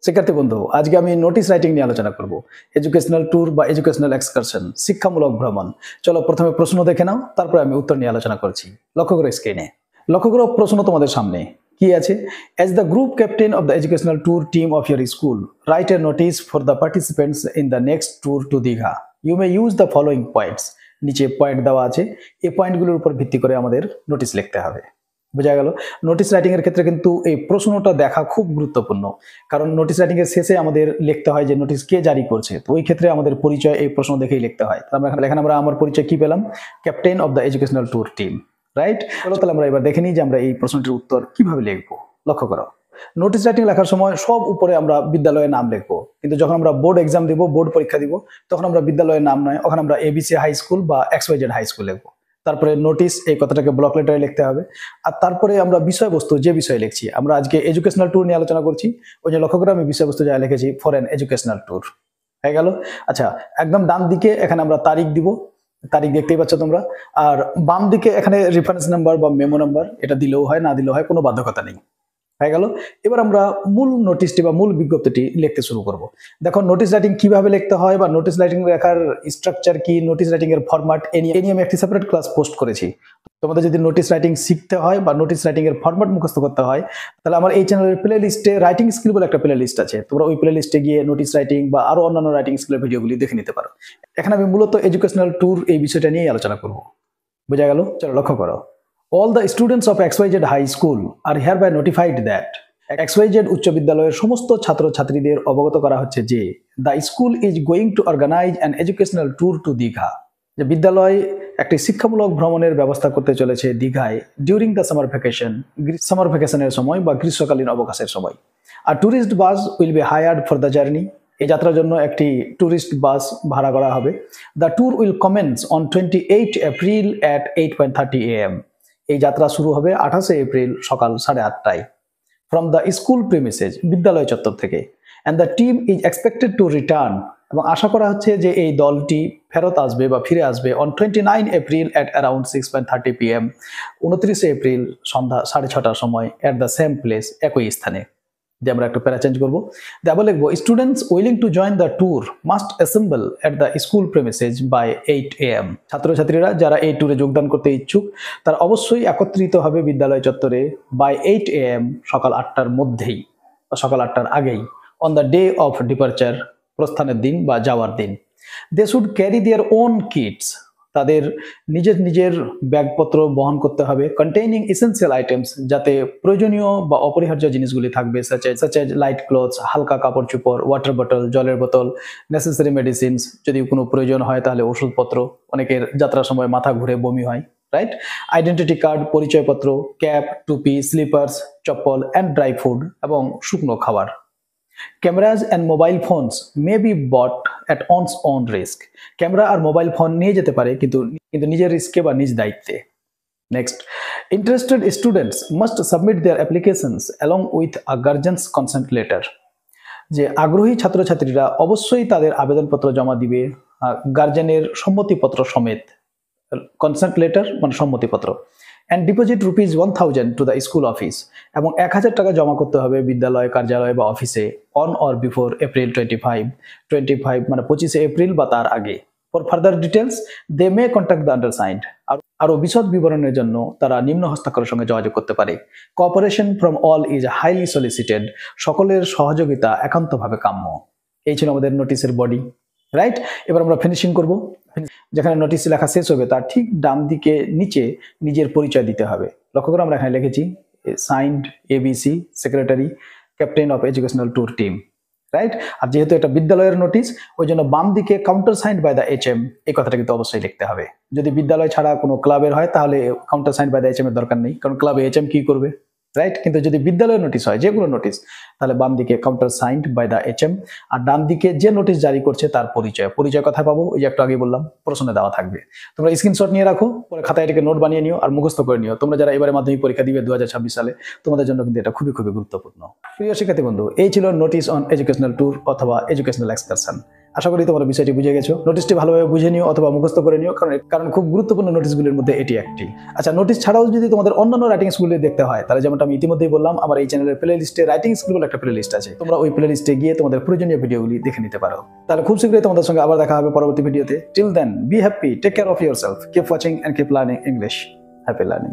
শিক্ষার্থী বন্ধু, আজকে আমি নোটিস রাইটিং নিয়ে আলোচনা করব। এডুকেশনাল ট্যুর বা এডুকেশনাল এক্সকারশন, শিক্ষামূলক ভ্রমণ। চলো প্রথমে প্রশ্ন দেখে নাও, তারপরে আমি উত্তর নিয়ে আলোচনা করছি। লক্ষ্য করো স্ক্রিনে। লক্ষ্য করো প্রশ্ন তোমাদের সামনে কি আছে। As the group captain of the educational tour team of year school, write a notice for the participants in the next tour to Digha. You may use the following points. নিচে পয়েন্ট দেওয়া আছে, এই পয়েন্টগুলোর উপর ভিত্তি করে আমাদের নোটিস লিখতে হবে। বোঝা গেল? নোটিস রাইটিং এর ক্ষেত্রে কিন্তু এই প্রশ্নটা দেখা খুব গুরুত্বপূর্ণ, কারণ নোটিস রাইটিং এর শেষে আমাদের লিখতে হয় যে নোটিস কে জারি করছে। তো ওই ক্ষেত্রে আমাদের পরিচয় এই প্রশ্ন দেখেই লিখতে হয়। এখানে আমরা আমার পরিচয় কি পেলাম? Captain of the educational tour team, right? চলো তাহলে আমরা এবার দেখে নিই যে আমরা এই প্রশ্নটির উত্তর কিভাবে লিখবো। লক্ষ্য করো, নোটিস রাইটিং লেখার সময় সব উপরে আমরা বিদ্যালয়ের নাম লিখবো, কিন্তু যখন আমরা বোর্ড এক্সাম দিব, বোর্ড পরীক্ষা দিব, তখন আমরা বিদ্যালয়ের নাম নয়, ওখানে আমরা এবিসি হাই স্কুল বা এক্সওয়াইজেড হাই স্কুল লিখবো। তারপরে নোটিস এই কথাটাকে ব্লক লেটারে লিখতে হবে। আর তারপরে আমরা বিষয়বস্তু, যে বিষয়ে লিখছি, আমরা আজকে এডুকেশনাল ট্যুর নিয়ে আলোচনা করছি, ওই যে লক্ষ্য করে আমি বিষয়বস্তু যা লিখেছি ফরেন এডুকেশনাল ট্যুর, হয়ে গেল। আচ্ছা, একদম ডান দিকে এখানে আমরা তারিখ দিব, তারিখ দেখতেই পাচ্ছ তোমরা। আর বাম দিকে এখানে রেফারেন্স নাম্বার বা মেমো নাম্বার, এটা দিলেও হয়, না দিলেও হয়, কোনো বাধ্যকতা নেই। হয়ে গেল। এবার আমরা মূল নোটিশটি বা মূল বিজ্ঞপ্তিটি লিখতে শুরু করব। দেখো নোটিস রাইটিং কিভাবে লিখতে হয় বা নোটিস রাইটিং লেখার স্ট্রাকচার কি, নোটিস রাইটিং এর ফরম্যাট, এই নিয়ে আমি একটি সেপারেট ক্লাস পোস্ট করেছি। তোমাদের যদি নোটিস রাইটিং শিখতে হয় বা নোটিস রাইটিং এর ফরম্যাট মুখস্থ করতে হয়, তাহলে আমার এই চ্যানেলের প্লে লিস্টে রাইটিং স্কিল বলে একটা প্লে লিস্ট আছে। তোমরা ওই প্লে লিস্টে গিয়ে নোটিস রাইটিং বা আরো অন্যান্য রাইটিং স্কিলের ভিডিওগুলি দেখে নিতে পারো। এখানে আমি মূলত এডুকেশনাল ট্যুর এই বিষয়টা নিয়েই আলোচনা করব। বোঝা গেল? চলো লক্ষ্য করো। All the students of XYZ High School are hereby notified that XYZ উচ্চ বিদ্যালয়ের সমস্ত ছাত্রছাত্রীদের অবগত করা হচ্ছে যে the school is going to organize an educational tour to Digha, যে বিদ্যালয় একটি শিক্ষামূলক ভ্রমণের ব্যবস্থা করতে চলেছে দীঘায় ডিউরিং দ্য সামার ভ্যাকেশনের সময় বা গ্রীষ্মকালীন অবকাশের সময়। আর tourist bus will be hired for the journey, এই যাত্রার জন্য একটি ট্যুরিস্ট বাস ভাড়া করা হবে। The tour will commence on 28 April at 8:30 AM। এই যাত্রা শুরু হবে 28 এপ্রিল সকাল 8:30টায় ফ্রম দ্য স্কুল প্রিমিসেস, বিদ্যালয় চত্বর থেকে। And the team is expected to return, এবং আশা করা হচ্ছে যে এই দলটি ফেরত আসবে বা ফিরে আসবে on 29 April at around 6:30 PM, 29 April সন্ধ্যা 6:30টার সময় অ্যাট দ্য সেম প্লেস, একই স্থানে। যে আমরা একটু প্যারা চেঞ্জ করবো, আবার লিখবো students willing to join the tour must assemble at the school premises by 8 AM। ছাত্রছাত্রীরা যারা এই ট্যুরে যোগদান করতে ইচ্ছুক, তারা অবশ্যই একত্রিত হবে বিদ্যালয় চত্বরে বাই 8 AM, সকাল 8টার মধ্যেই বা সকাল 8টার আগেই, on the day of departure, প্রস্থানের দিন বা যাওয়ার দিন। They should carry their own kits, তাদের নিজের নিজের ব্যাগপত্র বহন করতে হবে। কন্টেইনিং এসেন্সিয়াল আইটেমস, যাতে প্রয়োজনীয় বা অপরিহার্য জিনিসগুলি থাকবে, সাচ এজ লাইট ক্লোথস, হালকা কাপড় চোপড়, ওয়াটার বটল, জলের বোতল, নেসেসারি মেডিসিনস, যদি কোনো প্রয়োজন হয় তাহলে ওষুধপত্র, অনেকের যাত্রার সময় মাথা ঘুরে বমি হয়, রাইট? আইডেন্টিটি কার্ড, পরিচয়পত্র, ক্যাপ, টুপি, স্লিপার্স, চপ্পল অ্যান্ড ড্রাই ফুড, এবং শুকনো খাবার। Cameras and mobile phones may be brought at one's own risk, camera আর মোবাইল ফোন নিয়ে যেতে পারে, কিন্তু নিজের রিস্কে বা নিজ দায়িত্বে। Next, interested students must submit their applications along with a guardian's consent letter, যে আগ্রহী ছাত্রছাত্রীরা অবশ্যই তাদের আবেদনপত্র জমা দিবে গার্জেনের সম্মতিপত্র সমেত। কনসেন্ট লেটার মানে সম্মতিপত্র। And deposit ₹1000 to the school office, এবং 1000 টাকা জমা করতে হবে বিদ্যালয় কার্যালয় বা অফিসে অন অর বিফোর এপ্রিল 25 মানে 25 এপ্রিল বা তার আগে। For further details they may contact the undersigned, আরো বিশদ বিবরণের জন্য তারা নিম্ন হস্তাক্ষরের সঙ্গে যোগাযোগ করতে পারে। Cooperation from all is highly সলিসিটেড, সকলের সহযোগিতা একান্তভাবে কাম্য। এই ছিল আমাদের নোটিশের বডি, রাইট? এবার আমরা ফিনিশিং করব। যেখানে নোটিশ লেখা শেষ হবে তার ঠিক ডান দিকে নিচে নিজের পরিচয় দিতে হবে। লক্ষ্য করে আমরা এখানে লিখেছি signed ABC, secretary, captain of educational tour team, right? আর যেহেতু এটা বিদ্যালয়ের নোটিশ, ওই জন্য বাম দিকে counter signed by the HM, এই কথাটা কিন্তু অবশ্যই লিখতে হবে। যদি বিদ্যালয় ছাড়া কোনো ক্লাবের হয় তাহলে counter signed by the HM এর দরকার নেই, কারণ ক্লাবে HM কি করবে, রাইট? কিন্তু যদি বিদ্যালয়ের নোটিশ হয়, যে কোনো নোটিশ, তাহলে বাম দিকে counter signed by the HM, আর ডান দিকে যে নোটিশ জারি করছে তার পরিচয় কোথায় পাবো? ওই যে একটু আগে বললাম, প্রশ্নে দেওয়া থাকবে। তোমরা স্ক্রিনশট নিয়ে রাখো, পরে খাতায় এটাকে নোট বানিয়ে নিও আর মুখস্থ করে নিও। তোমরা যারা এবারে মাধ্যমিক পরীক্ষা দিবে 2026 সালে, তোমাদের জন্য কিন্তু এটা খুবই খুবই গুরুত্বপূর্ণ। প্রিয় শিক্ষার্থী বন্ধু, এই ছিল নোটিশ অন এডুকেশনাল ট্যুর অথবা এডুকেশনাল এক্সকারশন। আশা করি তোমরা বিষয়টি বুঝে গেছো। নোটিশটি ভালোভাবে বুঝে নিও অথবা মুখস্থ করে নিও, কারণ খুব গুরুত্বপূর্ণ নোটিশগুলির মধ্যে এটি একটি। আচ্ছা, নোটিশ ছাড়াও যদি তোমাদের অন্যান্য রাইটিং স্কুলগুলি দেখতে হয়, তাহলে যেমনটা আমি ইতিমধ্যেই বললাম, আমার এই চ্যানেলের প্লে লিস্টে রাইটিং স্কুল বলে একটা প্লে লিস্ট আছে। তোমরা ওই প্লে লিস্টে গিয়ে তোমাদের প্রয়োজনীয় ভিডিওগুলি দেখে নিতে পারো। তাহলে খুব শীঘ্রই তোমাদের সঙ্গে আবার দেখা হবে পরবর্তী ভিডিওতে। Till then, be happy, take care of yourself, keep watching and keep learning English. Happy learning.